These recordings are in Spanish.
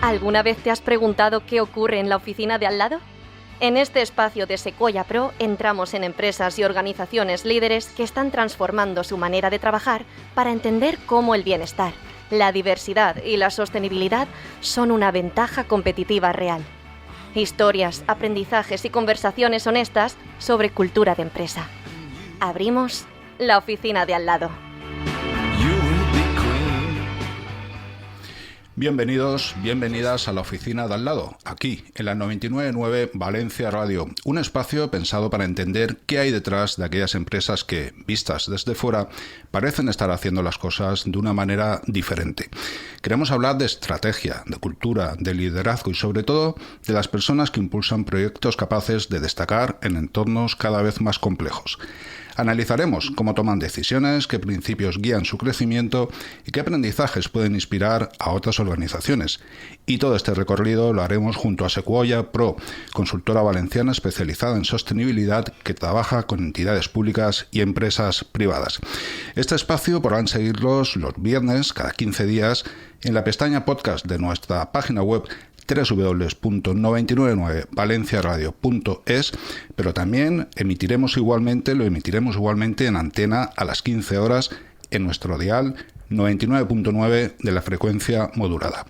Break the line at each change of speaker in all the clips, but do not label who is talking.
¿Alguna vez te has preguntado qué ocurre en la oficina de al lado? En este espacio de Sequoia Pro entramos en empresas y organizaciones líderes que están transformando su manera de trabajar para entender cómo el bienestar, la diversidad y la sostenibilidad son una ventaja competitiva real. Historias, aprendizajes y conversaciones honestas sobre cultura de empresa. Abrimos la oficina de al lado.
Bienvenidos, bienvenidas a la oficina de al lado, aquí, en la 99.9 Valencia Radio, un espacio pensado para entender qué hay detrás de aquellas empresas que, vistas desde fuera, parecen estar haciendo las cosas de una manera diferente. Queremos hablar de estrategia, de cultura, de liderazgo y sobre todo de las personas que impulsan proyectos capaces de destacar en entornos cada vez más complejos. Analizaremos cómo toman decisiones, qué principios guían su crecimiento y qué aprendizajes pueden inspirar a otras organizaciones. Y todo este recorrido lo haremos junto a Sequoia Pro, consultora valenciana especializada en sostenibilidad que trabaja con entidades públicas y empresas privadas. Este espacio podrán seguirlos los viernes cada 15 días en la pestaña podcast de nuestra página web www.999valenciaradio.es, pero también lo emitiremos igualmente en antena a las 15 horas en nuestro dial 99.9 de la frecuencia modulada.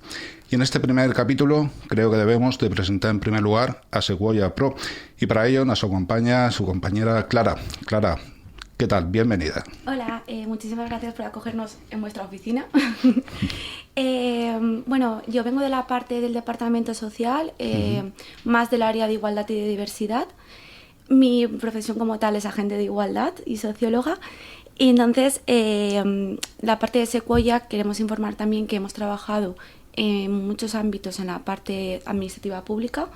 Y en este primer capítulo creo que debemos de presentar en primer lugar a Sequoia Pro y para ello nos acompaña su compañera Clara. Clara, ¿qué tal? Bienvenida.
Hola, muchísimas gracias por acogernos en vuestra oficina. Bueno, yo vengo de la parte del departamento social, más del área de igualdad y de diversidad. Mi profesión como tal es agente de igualdad y socióloga. Y entonces, la parte de Sequoia queremos informar también que hemos trabajado en muchos ámbitos en la parte administrativa pública.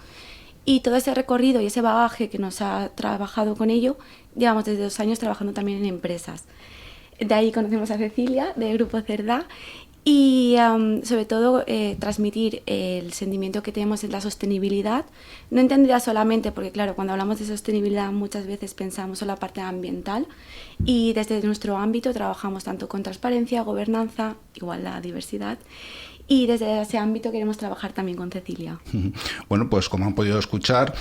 Y todo ese recorrido y ese bagaje que nos ha trabajado con ello, llevamos desde 2 años trabajando también en empresas. De ahí conocemos a Cecilia, del Grupo Cerdá, y sobre todo transmitir el sentimiento que tenemos en la sostenibilidad, no entendida solamente, porque claro, cuando hablamos de sostenibilidad muchas veces pensamos en la parte ambiental, y desde nuestro ámbito trabajamos tanto con transparencia, gobernanza, igualdad, diversidad. Y desde ese ámbito queremos trabajar también con Cecilia.
Bueno, pues como han podido escuchar,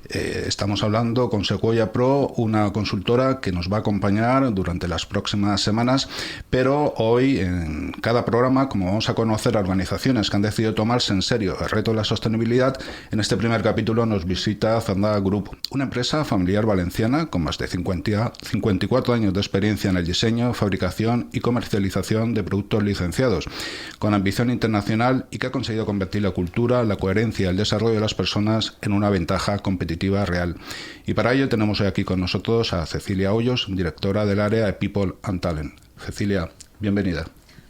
estamos hablando con Sequoia Pro, una consultora que nos va a acompañar durante las próximas semanas, pero hoy en cada programa, como vamos a conocer a organizaciones que han decidido tomarse en serio el reto de la sostenibilidad, en este primer capítulo nos visita Cerdá Group, una empresa familiar valenciana con más de 54 años de experiencia en el diseño, fabricación y comercialización de productos licenciados, con ambición internacional y que ha conseguido convertir la cultura, la coherencia y el desarrollo de las personas en una ventaja competitiva real. Y para ello tenemos hoy aquí con nosotros a Cecilia Hoyos, directora del área de People and Talent. Cecilia, bienvenida.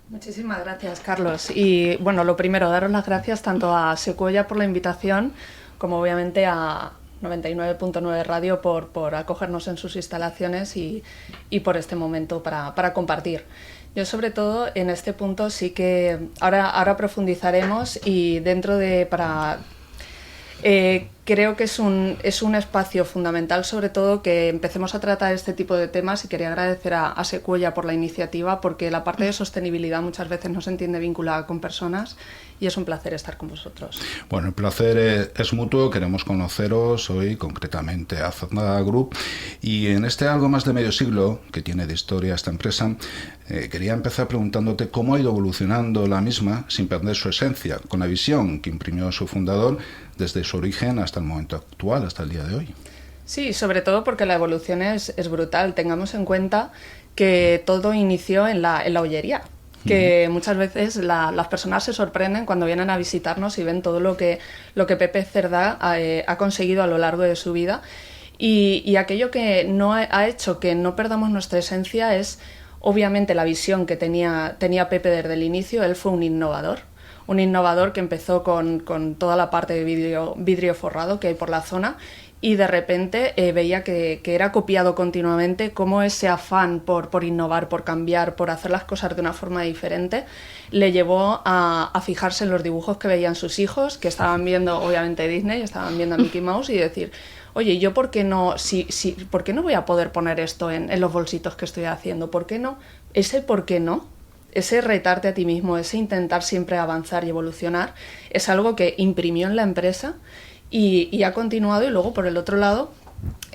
Muchísimas gracias, Carlos. Y bueno, lo primero, daros las gracias tanto a Sequoia por la invitación, como obviamente a 99.9 Radio por acogernos en sus instalaciones y por este momento para compartir. Yo sobre todo en este punto sí que ahora profundizaremos y dentro de creo que es un espacio fundamental, sobre todo que empecemos a tratar este tipo de temas, y quería agradecer a Sequoia por la iniciativa, porque la parte de sostenibilidad muchas veces no se entiende vinculada con personas, y es un placer estar con vosotros.
Bueno, el placer es mutuo. Queremos conoceros hoy concretamente a Cerdá Group, y en este algo más de medio siglo que tiene de historia esta empresa, quería empezar preguntándote cómo ha ido evolucionando la misma sin perder su esencia, con la visión que imprimió su fundador desde su origen hasta el momento actual, hasta el día de hoy.
Sí, sobre todo porque la evolución es brutal. Tengamos en cuenta que todo inició en la hollería, que muchas veces las personas se sorprenden cuando vienen a visitarnos y ven todo lo que Pepe Cerdá ha conseguido a lo largo de su vida, y aquello que no ha hecho que no perdamos nuestra esencia es obviamente la visión que tenía Pepe desde el inicio. Él fue un innovador que empezó con toda la parte de vidrio forrado que hay por la zona, y de repente veía que era copiado continuamente, cómo ese afán por innovar, por cambiar, por hacer las cosas de una forma diferente, le llevó a fijarse en los dibujos que veían sus hijos, que estaban viendo obviamente Disney, estaban viendo a Mickey Mouse, y decir, oye, ¿yo por qué no voy a poder poner esto en los bolsitos que estoy haciendo? ¿Por qué no? Ese por qué no ese retarte a ti mismo, ese intentar siempre avanzar y evolucionar, es algo que imprimió en la empresa y ha continuado. Y luego, por el otro lado,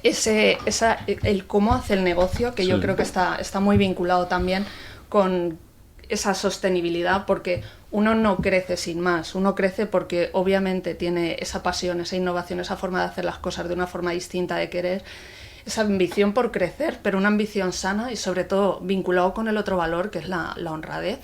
el cómo hace el negocio, que yo creo que está muy vinculado también con esa sostenibilidad, porque uno no crece sin más, uno crece porque obviamente tiene esa pasión, esa innovación, esa forma de hacer las cosas de una forma distinta, de querer, esa ambición por crecer, pero una ambición sana y sobre todo vinculado con el otro valor, que es la honradez,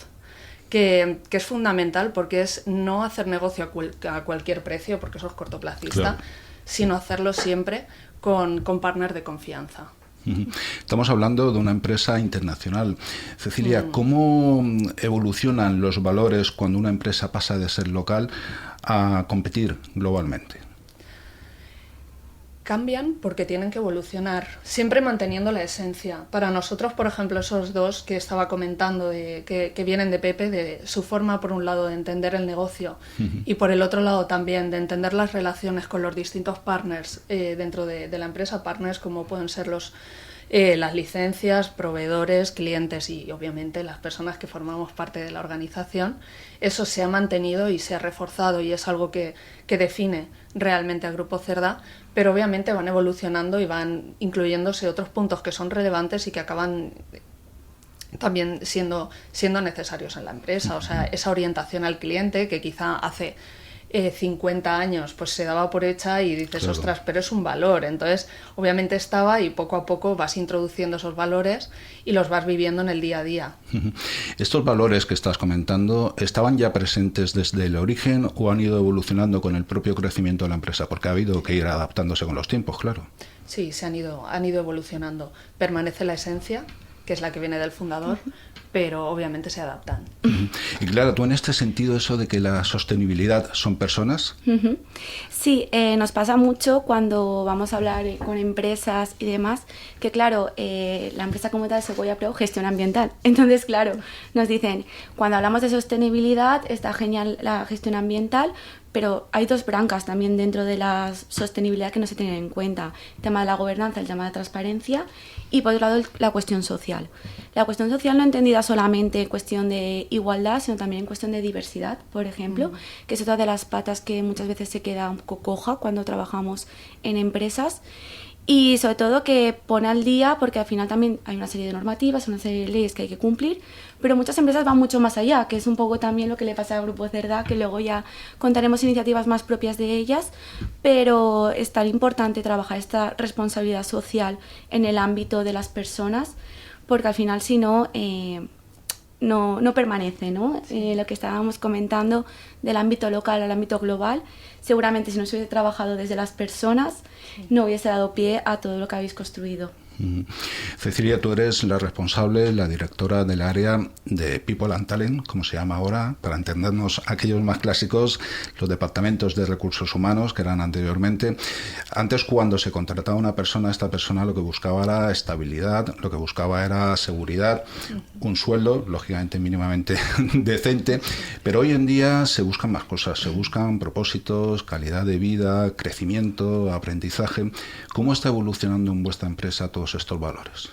que es fundamental, porque es no hacer negocio a cualquier precio, porque eso es cortoplacista, claro, sino hacerlo siempre con partners de confianza.
Estamos hablando de una empresa internacional. Cecilia, ¿cómo evolucionan los valores cuando una empresa pasa de ser local a competir globalmente?
Cambian porque tienen que evolucionar, siempre manteniendo la esencia. Para nosotros, por ejemplo, esos dos que estaba comentando, que vienen de Pepe, de su forma, por un lado, de entender el negocio y por el otro lado también de entender las relaciones con los distintos partners dentro de la empresa, partners como pueden ser las licencias, proveedores, clientes y obviamente las personas que formamos parte de la organización. Eso se ha mantenido y se ha reforzado y es algo que define realmente al Grupo Cerdá, pero obviamente van evolucionando y van incluyéndose otros puntos que son relevantes y que acaban también siendo necesarios en la empresa. O sea, esa orientación al cliente que quizá hace 50 años pues se daba por hecha y dices, claro, ostras, pero es un valor. Entonces, obviamente estaba y poco a poco vas introduciendo esos valores y los vas viviendo en el día a día.
¿Estos valores que estás comentando estaban ya presentes desde el origen o han ido evolucionando con el propio crecimiento de la empresa? Porque ha habido que ir adaptándose con los tiempos, claro.
Sí, han ido evolucionando. Permanece la esencia, que es la que viene del fundador, pero obviamente se adaptan.
Y claro, tú en este sentido, eso de que la sostenibilidad son personas.
Sí, nos pasa mucho cuando vamos a hablar con empresas y demás, que claro, la empresa como tal, Sequoia Pro, gestión ambiental. Entonces, claro, nos dicen, cuando hablamos de sostenibilidad, está genial la gestión ambiental, pero hay dos brancas también dentro de la sostenibilidad que no se tienen en cuenta. El tema de la gobernanza, el tema de transparencia y por otro lado la cuestión social. La cuestión social no entendida solamente en cuestión de igualdad, sino también en cuestión de diversidad, por ejemplo, que es otra de las patas que muchas veces se queda un poco coja cuando trabajamos en empresas. Y sobre todo que pone al día, porque al final también hay una serie de normativas, una serie de leyes que hay que cumplir, pero muchas empresas van mucho más allá, que es un poco también lo que le pasa al Grupo Cerdá, que luego ya contaremos iniciativas más propias de ellas, pero es tan importante trabajar esta responsabilidad social en el ámbito de las personas, porque al final si no... No permanece, ¿no? Lo que estábamos comentando del ámbito local al ámbito global, seguramente si no se hubiese trabajado desde las personas, no hubiese dado pie a todo lo que habéis construido.
Cecilia, tú eres la responsable, la directora del área de People and Talent, como se llama ahora, para entendernos aquellos más clásicos, los departamentos de recursos humanos que eran anteriormente. Antes, cuando se contrataba a una persona, esta persona lo que buscaba era estabilidad, lo que buscaba era seguridad, un sueldo, lógicamente mínimamente decente, pero hoy en día se buscan más cosas, se buscan propósitos, calidad de vida, crecimiento, aprendizaje. ¿Cómo está evolucionando en vuestra empresa todos estos valores?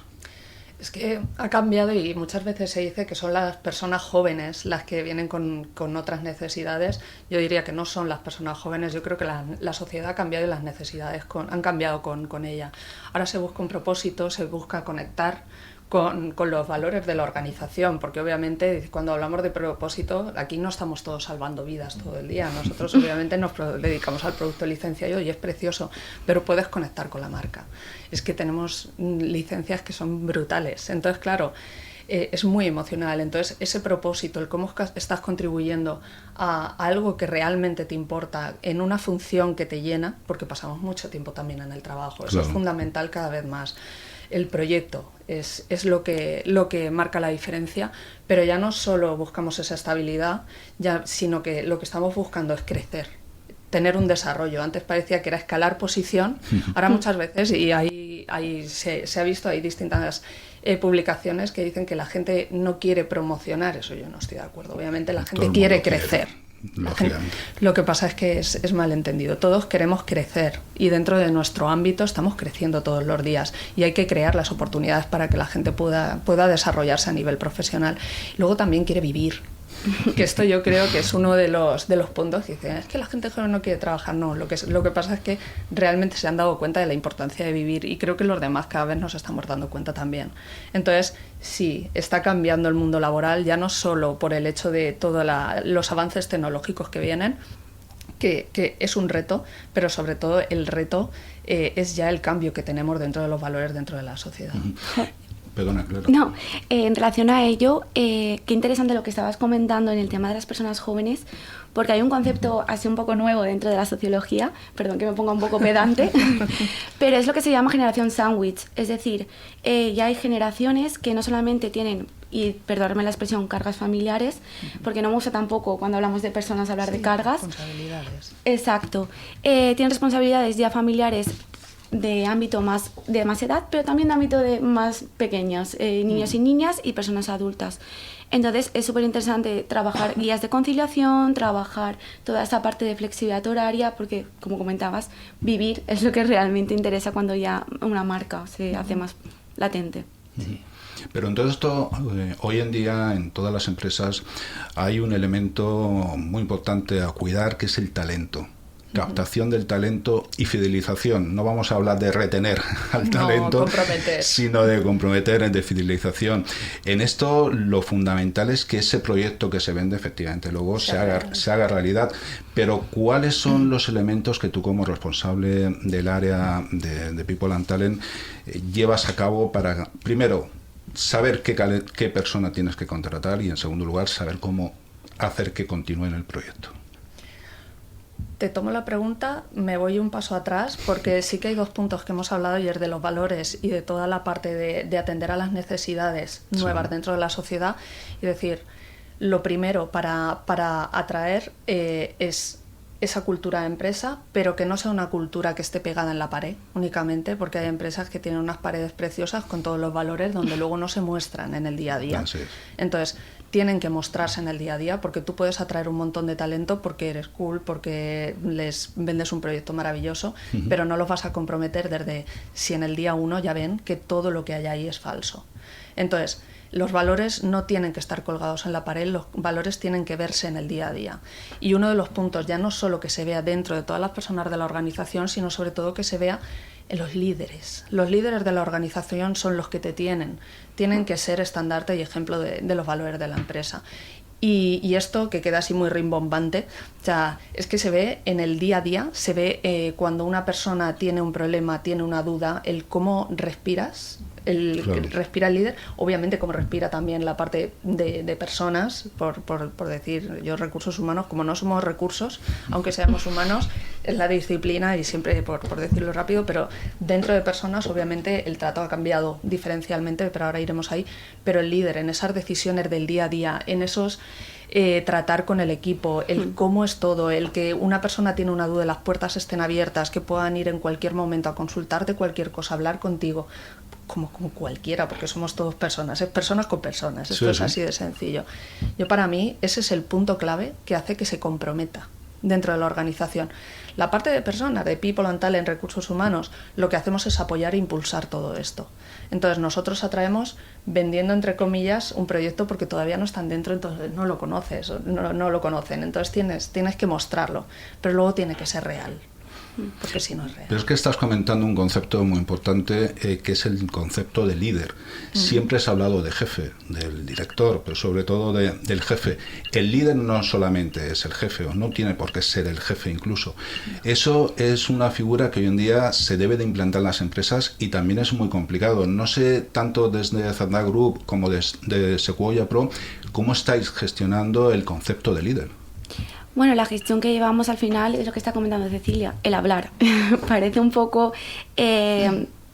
Es que ha cambiado y muchas veces se dice que son las personas jóvenes las que vienen con otras necesidades. Yo diría que no son las personas jóvenes, yo creo que la sociedad ha cambiado y las necesidades han cambiado con ella. Ahora se busca un propósito, se busca conectar con los valores de la organización, porque obviamente cuando hablamos de propósito, aquí no estamos todos salvando vidas todo el día. Nosotros obviamente nos dedicamos al producto licenciado y es precioso, pero puedes conectar con la marca. Es que tenemos licencias que son brutales. Entonces, claro, es muy emocional. Entonces, ese propósito, el cómo estás contribuyendo a algo que realmente te importa, en una función que te llena, porque pasamos mucho tiempo también en el trabajo. Eso es fundamental cada vez más. El proyecto es lo que marca la diferencia, pero ya no solo buscamos esa estabilidad, sino que lo que estamos buscando es crecer, tener un desarrollo. Antes parecía que era escalar posición, ahora muchas veces, y se ha visto, hay distintas publicaciones que dicen que la gente no quiere promocionar. Eso yo no estoy de acuerdo. Obviamente la gente quiere crecer.
lógicamente.
Lo que pasa es que es malentendido. Todos queremos crecer y dentro de nuestro ámbito estamos creciendo todos los días y hay que crear las oportunidades para que la gente pueda desarrollarse a nivel profesional. Luego también quiere vivir. Que esto yo creo que es uno de los puntos que dicen, es que la gente joven no quiere trabajar. No, lo que pasa es que realmente se han dado cuenta de la importancia de vivir y creo que los demás cada vez nos estamos dando cuenta también. Entonces, sí, está cambiando el mundo laboral, ya no solo por el hecho de todos los avances tecnológicos que vienen, que es un reto, pero sobre todo el reto es ya el cambio que tenemos dentro de los valores dentro de la sociedad.
Perdona, claro.
No, en relación a ello, qué interesante lo que estabas comentando en el tema de las personas jóvenes, porque hay un concepto así un poco nuevo dentro de la sociología, perdón que me ponga un poco pedante, pero es lo que se llama generación sándwich, es decir, ya hay generaciones que no solamente tienen, y perdonadme la expresión, cargas familiares, porque no me gusta tampoco cuando hablamos de personas hablar de cargas.
Responsabilidades.
Exacto. Tienen responsabilidades ya familiares de ámbito de más edad, pero también de ámbito de más pequeños, niños y niñas y personas adultas. Entonces es súper interesante trabajar guías de conciliación, trabajar toda esa parte de flexibilidad horaria, porque como comentabas, vivir es lo que realmente interesa cuando ya una marca se hace más latente.
Sí. Pero en todo esto, hoy en día en todas las empresas hay un elemento muy importante a cuidar, que es el talento. Captación del talento y fidelización. No vamos a hablar de retener al talento, sino de comprometer, de fidelización. En esto lo fundamental es que ese proyecto que se vende efectivamente luego se haga realidad. Pero ¿cuáles son los elementos que tú como responsable del área de People and Talent llevas a cabo para, primero, saber qué persona tienes que contratar y en segundo lugar, saber cómo hacer que continúe en el proyecto?
Te tomo la pregunta, me voy un paso atrás, porque sí que hay dos puntos que hemos hablado ayer de los valores y de toda la parte de atender a las necesidades nuevas dentro de la sociedad. Y decir, lo primero para atraer es esa cultura de empresa, pero que no sea una cultura que esté pegada en la pared únicamente, porque hay empresas que tienen unas paredes preciosas con todos los valores donde luego no se muestran en el día a día. Entonces, tienen que mostrarse en el día a día, porque tú puedes atraer un montón de talento porque eres cool, porque les vendes un proyecto maravilloso, pero no los vas a comprometer desde si en el día 1 ya ven que todo lo que hay ahí es falso. Entonces, los valores no tienen que estar colgados en la pared, los valores tienen que verse en el día a día. Y uno de los puntos, ya no solo que se vea dentro de todas las personas de la organización, sino sobre todo que se vea en los líderes. Los líderes de la organización son los que tienen que ser estandarte y ejemplo de los valores de la empresa. Y esto que queda así muy rimbombante, o sea, es que se ve en el día a día, se ve cuando una persona tiene un problema, tiene una duda, el cómo respiras, respira el líder, obviamente como respira también la parte de personas, por decir, yo recursos humanos, como no somos recursos, aunque seamos humanos, es la disciplina y siempre, por decirlo rápido, pero dentro de personas obviamente el trato ha cambiado diferencialmente, pero ahora iremos ahí, pero el líder en esas decisiones del día a día, en esos tratar con el equipo, el cómo es todo, el que una persona tiene una duda, las puertas estén abiertas, que puedan ir en cualquier momento a consultarte cualquier cosa, hablar contigo, como cualquiera, porque somos todos personas, es personas con personas, esto es así de sencillo. Yo, para mí, ese es el punto clave que hace que se comprometa dentro de la organización. La parte de personas, de People and Talent, recursos humanos, lo que hacemos es apoyar e impulsar todo esto. Entonces nosotros atraemos vendiendo, entre comillas, un proyecto porque todavía no están dentro, entonces no lo conoces, no lo conocen, entonces tienes que mostrarlo, pero luego tiene que ser real, porque si no es real.
Pero es que estás comentando un concepto muy importante, que es el concepto de líder. Siempre se ha hablado de jefe, del director, pero sobre todo del jefe. El líder no solamente es el jefe, o no tiene por qué ser el jefe incluso. Eso es una figura que hoy en día se debe de implantar en las empresas y también es muy complicado. No sé, tanto desde Zanda Group como de Sequoia Pro, ¿cómo estáis gestionando el concepto de líder?
Bueno, la gestión que llevamos al final es lo que está comentando Cecilia, el hablar. Parece un poco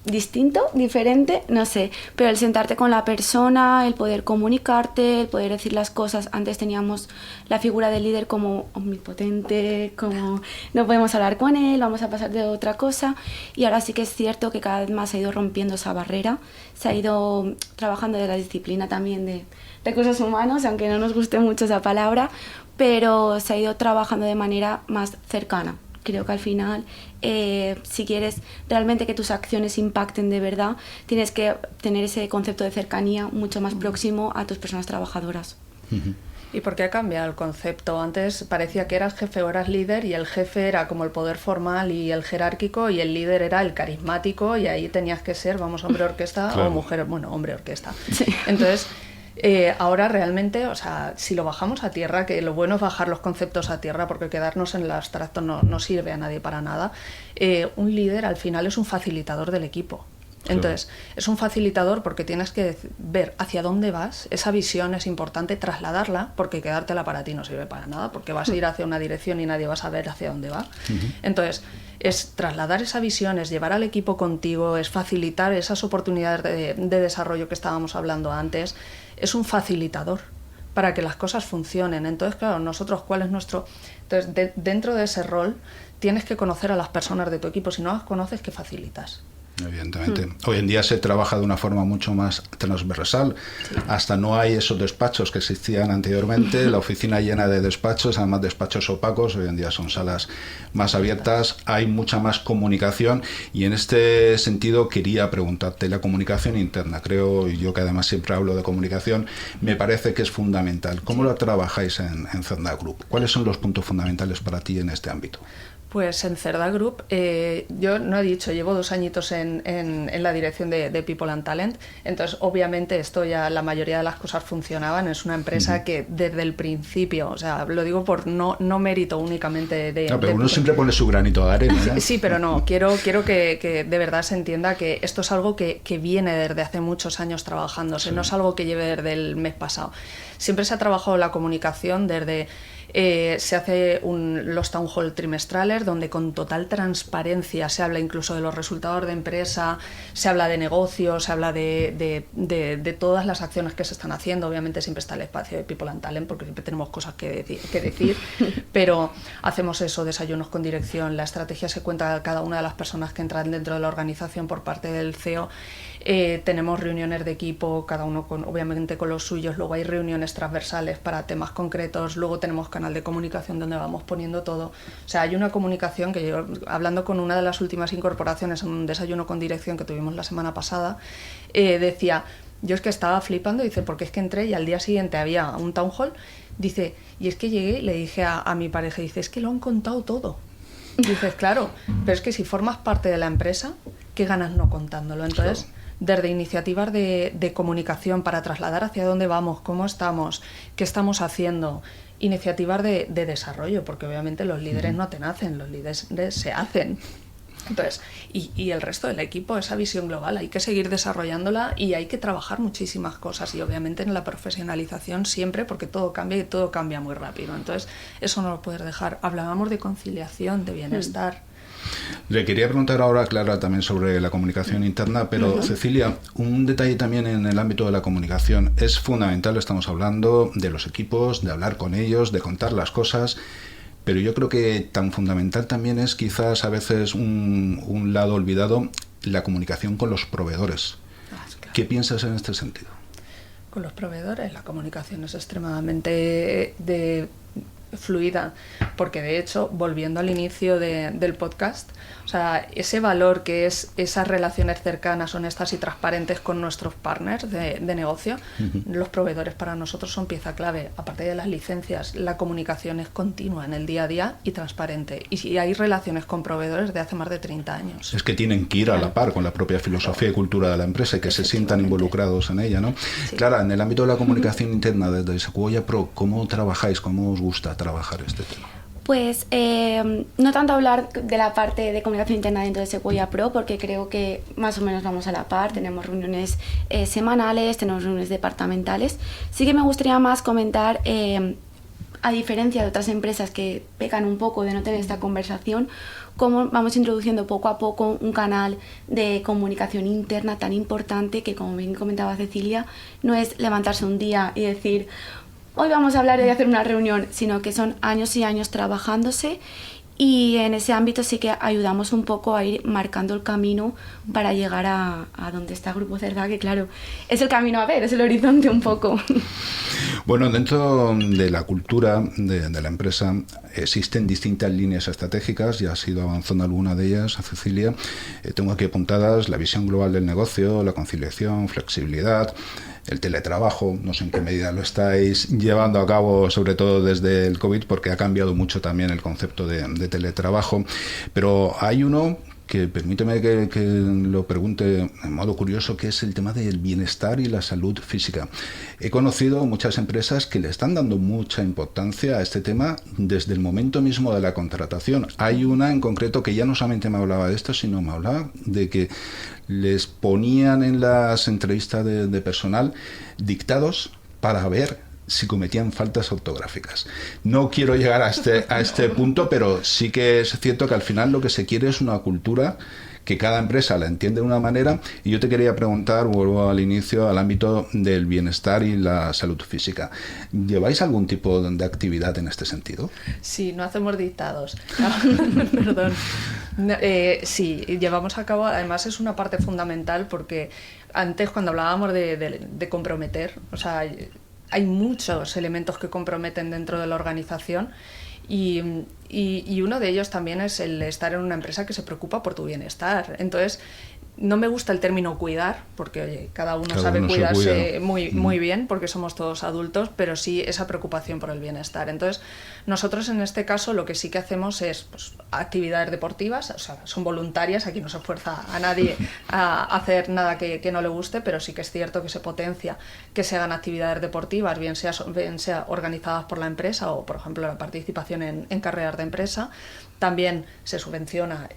distinto, diferente, no sé, pero el sentarte con la persona, el poder comunicarte, el poder decir las cosas. Antes teníamos la figura del líder como omnipotente, como no podemos hablar con él, vamos a pasar de otra cosa, y ahora sí que es cierto que cada vez más se ha ido rompiendo esa barrera, se ha ido trabajando de la disciplina también de recursos humanos, aunque no nos guste mucho esa palabra, pero se ha ido trabajando de manera más cercana. Creo que al final, si quieres realmente que tus acciones impacten de verdad, tienes que tener ese concepto de cercanía mucho más próximo a tus personas trabajadoras.
¿Y por qué ha cambiado el concepto? Antes parecía que eras jefe o eras líder, y el jefe era como el poder formal y el jerárquico, y el líder era el carismático, y ahí tenías que ser, vamos, hombre orquesta, claro, o mujer, bueno, hombre orquesta. Sí. Entonces, ahora realmente, o sea, si lo bajamos a tierra, que lo bueno es bajar los conceptos a tierra, porque quedarnos en el abstracto no sirve a nadie para nada, un líder al final es un facilitador del equipo. Entonces, es un facilitador porque tienes que ver hacia dónde vas, esa visión es importante trasladarla, porque quedártela para ti no sirve para nada, porque vas a ir hacia una dirección y nadie va a saber hacia dónde va. Entonces, es trasladar esa visión, es llevar al equipo contigo, es facilitar esas oportunidades de desarrollo que estábamos hablando antes, es un facilitador para que las cosas funcionen. Entonces, claro, nosotros, ¿cuál es nuestro...? Entonces, dentro de ese rol, tienes que conocer a las personas de tu equipo. Si no las conoces, ¿qué facilitas?
Evidentemente. Hoy en día se trabaja de una forma mucho más transversal. Sí. Hasta no hay esos despachos que existían anteriormente, la oficina llena de despachos, además despachos opacos. Hoy en día son salas más abiertas, hay mucha más comunicación, y en este sentido quería preguntarte, la comunicación interna, creo, y yo que además siempre hablo de comunicación, me parece que es fundamental. ¿Cómo lo trabajáis en Cerda Group? ¿Cuáles son los puntos fundamentales para ti en este ámbito?
Pues en Cerda Group, yo no he dicho, llevo 2 añitos en la dirección de People and Talent, entonces obviamente esto ya la mayoría de las cosas funcionaban. Es una empresa que desde el principio, o sea, lo digo por no mérito únicamente de...
No, pero uno siempre pone su granito de arena, ¿eh?
Sí, pero no, quiero que de verdad se entienda que esto es algo que viene desde hace muchos años trabajándose, no es algo que lleve desde el mes pasado. Siempre se ha trabajado la comunicación desde... se hace los town hall trimestrales, donde con total transparencia se habla incluso de los resultados de empresa, se habla de negocios, se habla de todas las acciones que se están haciendo. Obviamente siempre está el espacio de People and Talent, porque siempre tenemos cosas que decir, pero hacemos eso, desayunos con dirección, la estrategia se cuenta a cada una de las personas que entran dentro de la organización por parte del CEO. Tenemos reuniones de equipo, cada uno obviamente con los suyos, luego hay reuniones transversales para temas concretos, luego tenemos canal de comunicación donde vamos poniendo todo. O sea, hay una comunicación que yo, hablando con una de las últimas incorporaciones en un desayuno con dirección que tuvimos la semana pasada, decía, yo es que estaba flipando, dice, porque es que entré y al día siguiente había un town hall, dice, y es que llegué y le dije a mi pareja, dice, es que lo han contado todo. Dices, claro, pero es que si formas parte de la empresa, ¿qué ganas no contándolo? Entonces... Claro. Desde iniciativas de comunicación para trasladar hacia dónde vamos, cómo estamos, qué estamos haciendo, iniciativas de desarrollo, porque obviamente los líderes no te nacen, los líderes se hacen. Entonces, y el resto del equipo, esa visión global, hay que seguir desarrollándola y hay que trabajar muchísimas cosas, y obviamente en la profesionalización siempre, porque todo cambia y todo cambia muy rápido. Entonces, eso no lo puedes dejar. Hablábamos de conciliación, de bienestar.
Le quería preguntar ahora, Clara, también sobre la comunicación interna, pero Cecilia, un detalle también en el ámbito de la comunicación. Es fundamental, estamos hablando de los equipos, de hablar con ellos, de contar las cosas, pero yo creo que tan fundamental también es quizás a veces un lado olvidado, la comunicación con los proveedores. Claro. ¿Qué piensas en este sentido?
Con los proveedores la comunicación es extremadamente fluida, porque de hecho, volviendo al inicio del podcast, o sea, ese valor que es esas relaciones cercanas, honestas y transparentes con nuestros partners de negocio, los proveedores para nosotros son pieza clave. Aparte de las licencias, la comunicación es continua en el día a día y transparente, y hay relaciones con proveedores de hace más de 30 años.
Es que tienen que ir a la par con la propia filosofía y cultura de la empresa y que se sientan involucrados en ella, ¿no? Sí. Clara, en el ámbito de la comunicación interna desde Sequoia Pro, ¿cómo trabajáis? ¿Cómo os gusta trabajar este tema?
Pues no tanto hablar de la parte de comunicación interna dentro de Sequoia Pro, porque creo que más o menos vamos a la par, tenemos reuniones semanales, tenemos reuniones departamentales. Sí que me gustaría más comentar a diferencia de otras empresas que pecan un poco de no tener esta conversación, cómo vamos introduciendo poco a poco un canal de comunicación interna tan importante que, como bien comentaba Cecilia, no es levantarse un día y decir hoy vamos a hablar y hacer una reunión, sino que son años y años trabajándose. Y en ese ámbito sí que ayudamos un poco a ir marcando el camino para llegar a donde está Grupo Cerca, que claro, es el camino a ver, es el horizonte un poco.
Bueno, dentro de la cultura de la empresa existen distintas líneas estratégicas, ya has ido avanzando alguna de ellas, Cecilia. Tengo aquí apuntadas la visión global del negocio, la conciliación, flexibilidad, el teletrabajo. No sé en qué medida lo estáis llevando a cabo, sobre todo desde el COVID, porque ha cambiado mucho también el concepto de teletrabajo. Pero hay uno que permíteme que lo pregunte en modo curioso, que es el tema del bienestar y la salud física. He conocido muchas empresas que le están dando mucha importancia a este tema desde el momento mismo de la contratación. Hay una en concreto que ya no solamente me hablaba de esto, sino me hablaba de que les ponían en las entrevistas de personal dictados para ver si cometían faltas ortográficas. No quiero llegar a este punto, pero sí que es cierto que al final lo que se quiere es una cultura que cada empresa la entiende de una manera. Y yo te quería preguntar, vuelvo al inicio, al ámbito del bienestar y la salud física. ¿Lleváis algún tipo de actividad en este sentido?
Sí, no hacemos dictados. Perdón. Sí, llevamos a cabo, además es una parte fundamental porque antes cuando hablábamos de comprometer, o sea, hay muchos elementos que comprometen dentro de la organización y uno de ellos también es el estar en una empresa que se preocupa por tu bienestar. Entonces, no me gusta el término cuidar, porque oye, cada uno sabe cuidarse muy bien, porque somos todos adultos, pero sí esa preocupación por el bienestar. Entonces, nosotros en este caso lo que sí que hacemos es pues, actividades deportivas, o sea, son voluntarias, aquí no se fuerza a nadie a hacer nada que no le guste, pero sí que es cierto que se potencia que se hagan actividades deportivas, bien sea organizadas por la empresa o, por ejemplo, la participación en carreras de empresa. También se subvenciona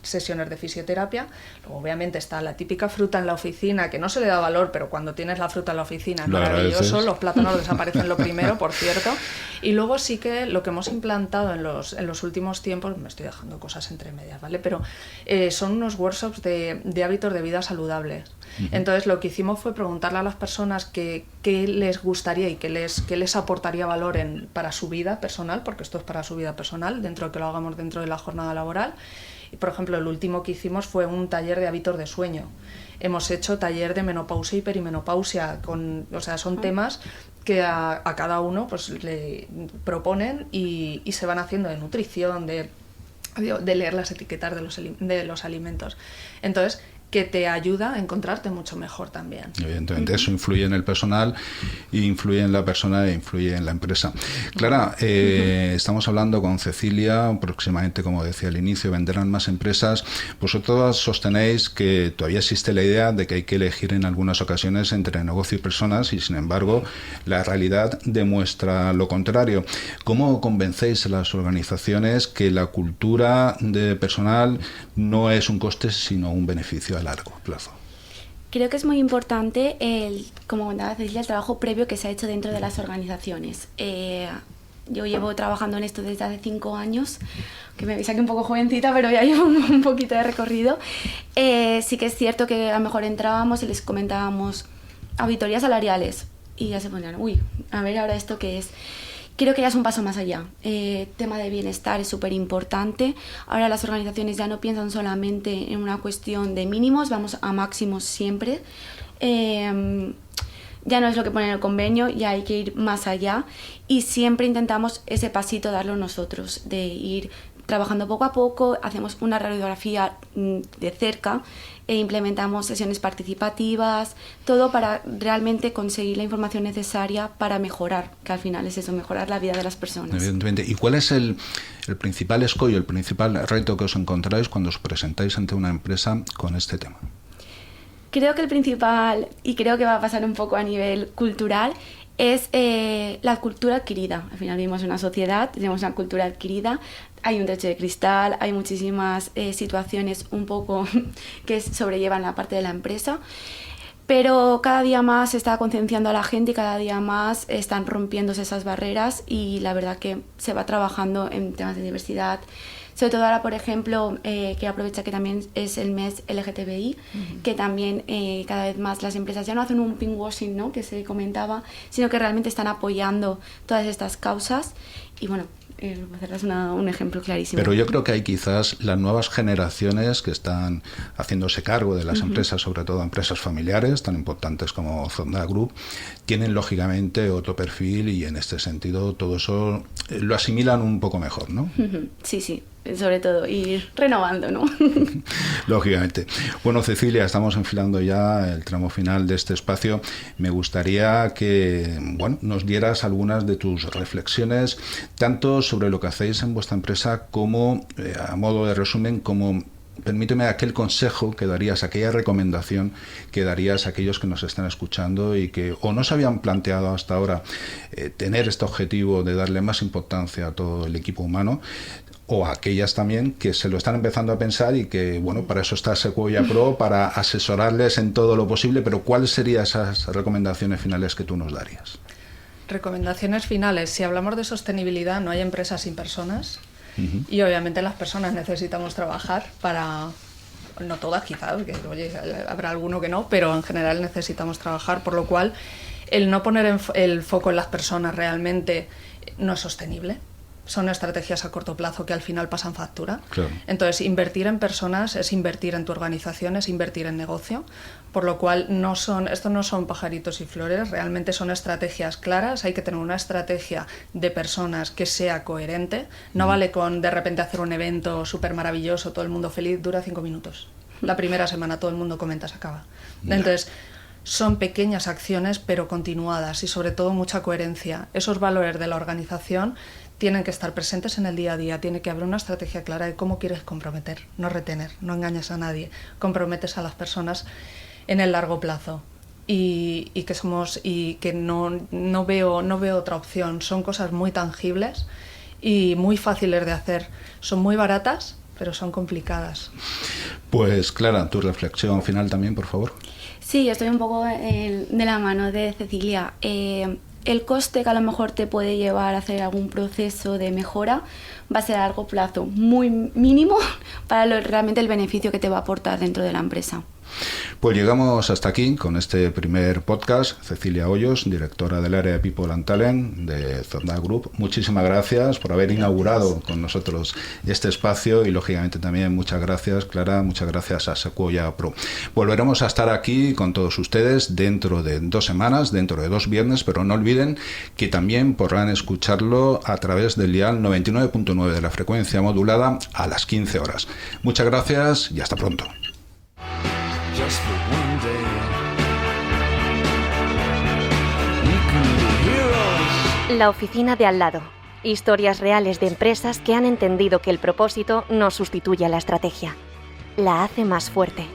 sesiones de fisioterapia. Luego, obviamente, está la típica fruta en la oficina, que no se le da valor, pero cuando tienes la fruta en la oficina es maravilloso. Los plátanos desaparecen lo primero, por cierto. Y luego sí que lo que hemos implantado en los últimos tiempos, me estoy dejando cosas entre medias, ¿vale? Pero son unos workshops de hábitos de vida saludables. Entonces, lo que hicimos fue preguntarle a las personas qué les gustaría y qué les aportaría valor para su vida personal, porque esto es para su vida personal, dentro de que lo hagamos dentro de la jornada laboral. Y, por ejemplo, el último que hicimos fue un taller de hábitos de sueño. Hemos hecho taller de menopausia y perimenopausia, o sea, son temas que a cada uno pues, le proponen y se van haciendo de nutrición, de leer las etiquetas de los alimentos. Entonces, que te ayuda a encontrarte mucho mejor también.
Evidentemente, eso influye en el personal, influye en la persona e influye en la empresa. Clara, estamos hablando con Cecilia, próximamente, como decía al inicio, vendrán más empresas. Vosotros sostenéis que todavía existe la idea de que hay que elegir en algunas ocasiones entre negocio y personas y, sin embargo, la realidad demuestra lo contrario. ¿Cómo convencéis a las organizaciones que la cultura de personal no es un coste, sino un beneficio a largo plazo?
Creo que es muy importante, como comentaba Cecilia, el trabajo previo que se ha hecho dentro de las organizaciones. Yo llevo trabajando en esto desde hace 5 años, que me veis aquí un poco jovencita, pero ya llevo un poquito de recorrido. Sí que es cierto que a lo mejor entrábamos y les comentábamos auditorías salariales y ya se ponían, uy, a ver ahora esto qué es. Creo que ya es un paso más allá. Tema de bienestar es súper importante. Ahora las organizaciones ya no piensan solamente en una cuestión de mínimos, vamos a máximos siempre. Ya no es lo que pone en el convenio, ya hay que ir más allá. Y siempre intentamos ese pasito darlo nosotros, de ir trabajando poco a poco, hacemos una radiografía de cerca e implementamos sesiones participativas, todo para realmente conseguir la información necesaria para mejorar, que al final es eso, mejorar la vida de las personas.
Evidentemente. ¿Y cuál es el principal escollo, el principal reto que os encontráis cuando os presentáis ante una empresa con este tema?
Creo que el principal, y creo que va a pasar un poco a nivel cultural, es la cultura adquirida. Al final vivimos en una sociedad, tenemos una cultura adquirida, hay un techo de cristal, hay muchísimas situaciones un poco que sobrellevan la parte de la empresa, Pero cada día más se está concienciando a la gente y cada día más están rompiéndose esas barreras y la verdad que se va trabajando en temas de diversidad. Sobre todo ahora, por ejemplo, que aprovecha que también es el mes LGTBI, que también cada vez más las empresas ya no hacen un pinkwashing, ¿no?, que se comentaba, sino que realmente están apoyando todas estas causas y bueno, hacerles un ejemplo clarísimo.
Pero yo creo que hay quizás las nuevas generaciones que están haciéndose cargo de las empresas, sobre todo empresas familiares tan importantes como Zonda Group, tienen lógicamente otro perfil y en este sentido todo eso lo asimilan un poco mejor, ¿no?
Sí, sí. Sobre todo ir renovando, ¿no?
Lógicamente. Bueno, Cecilia, estamos enfilando ya el tramo final de este espacio. Me gustaría que, bueno, nos dieras algunas de tus reflexiones, tanto sobre lo que hacéis en vuestra empresa como, a modo de resumen, como, permíteme, aquel consejo que darías, aquella recomendación que darías a aquellos que nos están escuchando y que o no se habían planteado hasta ahora tener este objetivo de darle más importancia a todo el equipo humano, o aquellas también que se lo están empezando a pensar y que, bueno, para eso está Sequoia Pro, para asesorarles en todo lo posible, pero ¿cuáles serían esas recomendaciones finales que tú nos darías?
Recomendaciones finales. Si hablamos de sostenibilidad, no hay empresas sin personas y obviamente las personas necesitamos trabajar para... No todas quizás, porque oye, habrá alguno que no, pero en general necesitamos trabajar, por lo cual el no poner el foco en las personas realmente no es sostenible. Son estrategias a corto plazo que al final pasan factura.
Claro.
Entonces, invertir en personas es invertir en tu organización, es invertir en negocio, por lo cual esto no son pajaritos y flores, realmente son estrategias claras. Hay que tener una estrategia de personas que sea coherente. No vale con de repente hacer un evento súper maravilloso, todo el mundo feliz, dura 5 minutos. La primera semana todo el mundo comenta, se acaba. Entonces, son pequeñas acciones pero continuadas y sobre todo mucha coherencia. Esos valores de la organización tienen que estar presentes en el día a día, tiene que haber una estrategia clara de cómo quieres comprometer, no retener, no engañas a nadie, comprometes a las personas en el largo plazo y que no veo otra opción. Son cosas muy tangibles y muy fáciles de hacer, son muy baratas pero son complicadas.
Pues Clara, tu reflexión final también, por favor.
Sí, estoy un poco de la mano de Cecilia. El coste que a lo mejor te puede llevar a hacer algún proceso de mejora va a ser a largo plazo muy mínimo para realmente el beneficio que te va a aportar dentro de la empresa.
Pues llegamos hasta aquí con este primer podcast. Cecilia Hoyos, directora del área de People and Talent de Zonda Group. Muchísimas gracias por haber inaugurado con nosotros este espacio y lógicamente también muchas gracias, Clara, muchas gracias a Sequoia Pro. Volveremos a estar aquí con todos ustedes dentro de 2 semanas, dentro de 2 viernes, pero no olviden que también podrán escucharlo a través del dial 99.9 de la frecuencia modulada a las 15 horas. Muchas gracias y hasta pronto. Just for one day. We can be heroes.
La oficina de al lado. Historias reales de empresas que han entendido que el propósito no sustituye a la estrategia. La hace más fuerte.